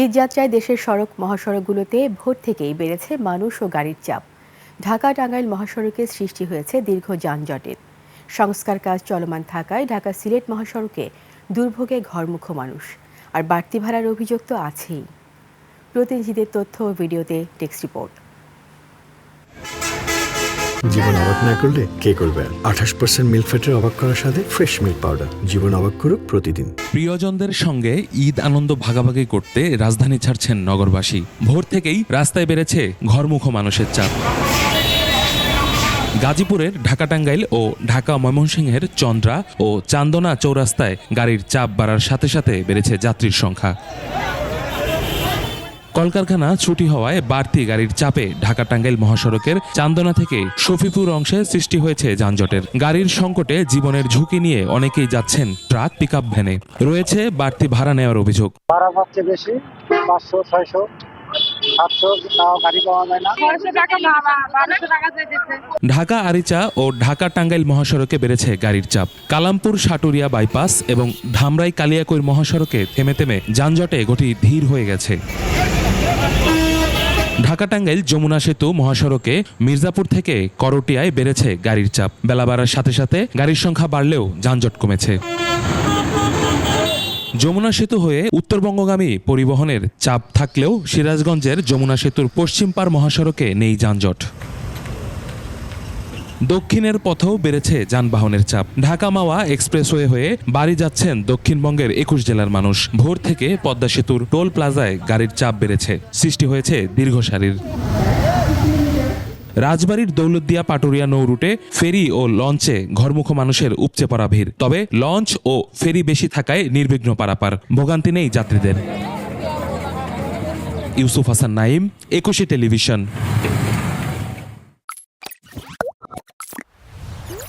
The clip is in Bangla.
ঈদযাত্রায় দেশের সড়ক মহাসড়কগুলোতে ভোর থেকেই বেড়েছে মানুষ ও গাড়ির চাপ। ঢাকা-টাঙ্গাইল মহাসড়কে সৃষ্টি হয়েছে দীর্ঘ যানজটের। সংস্কার কাজ চলমান থাকায় ঢাকা-সিলেট মহাসড়কে দুর্ভোগে ঘরমুখো মানুষ। আর বাড়তি ভাড়ার অভিযোগ তো আছেই। প্রতিনিধিদের তথ্য ও ভিডিওতে টেক্সট রিপোর্ট। জীবন অবাক না করলে কে করবে? 28% মিল্ক ফ্যাটের অবাক করার সাথে ফ্রেশ মিল্ক পাউডার। জীবন অবাক করুক প্রতিদিন। প্রিয়জনদের সঙ্গে ঈদ আনন্দ ভাগাভাগি করতে রাজধানী ছাড়ছেন নগরবাসী। ভোর থেকেই রাস্তায় বেড়েছে ঘরমুখো মানুষের চাপ। গাজীপুরের ঢাকা-টাঙ্গাইল ও ঢাকা-ময়মনসিংহের চন্দ্রা ও চান্দনা চৌরাস্তায় গাড়ির চাপ বাড়ার সাথে সাথে বেড়েছে যাত্রীর সংখ্যা। কলকারখানা ছুটি হওয়ায় বাড়তি গাড়ির চাপে ঢাকা-টাঙ্গাইল মহাসড়কের চান্দনা থেকে শফিপুর অংশে সৃষ্টি হয়েছে যানজটের। গাড়ির সংকটে জীবনের ঝুঁকি নিয়ে অনেকেই যাচ্ছেন ট্রাক, পিকআপ ভ্যানে। রয়েছে বাড়তি ভাড়া নেওয়ার অভিযোগ। ভাড়া পাচ্ছে বেশি, 500, 600, 700, তাও গাড়ি পাওয়া যায় না। ঢাকা আরিচা ও ঢাকা-টাঙ্গাইল মহাসড়কে বেড়েছে গাড়ির চাপ। কালামপুর সাটুরিয়া বাইপাস এবং ধামরাই কালিয়াকৈর মহাসড়কে থেমে থেমে যানজটে গতি ধীর হয়ে গেছে। ঢাকা-টাঙ্গাইল যমুনা সেতু মহাসড়কে মির্জাপুর থেকে করটিয়ায় বেড়েছে গাড়ির চাপ। বেলা বাড়ার সাথে সাথে গাড়ির সংখ্যা বাড়লেও যানজট কমেছে। যমুনা সেতু হয়ে উত্তরবঙ্গগামী পরিবহনের চাপ থাকলেও সিরাজগঞ্জের যমুনা সেতুর পশ্চিম পার মহাসড়কে নেই যানজট। দক্ষিণের পথেও বেড়েছে যানবাহনের চাপ। ঢাকা-মাওয়া এক্সপ্রেসওয়ে হয়ে বাড়ি যাচ্ছেন দক্ষিণবঙ্গের 21 জেলার মানুষ। ভোর থেকে পদ্মা সেতুর টোল প্লাজায় গাড়ির চাপ বেড়েছে, সৃষ্টি হয়েছে দীর্ঘ সারির। রাজবাড়ীর দৌলতদিয়া পাটুরিয়া নৌ রুটে ফেরি ও লঞ্চে ঘরমুখো মানুষের উপচে পড়া ভিড়। তবে লঞ্চ ও ফেরি বেশি থাকায় নির্বিঘ্ন পারাপার, ভোগান্তি নেই যাত্রীদের। ইউসুফ হাসান নাইম, 21 টেলিভিশন।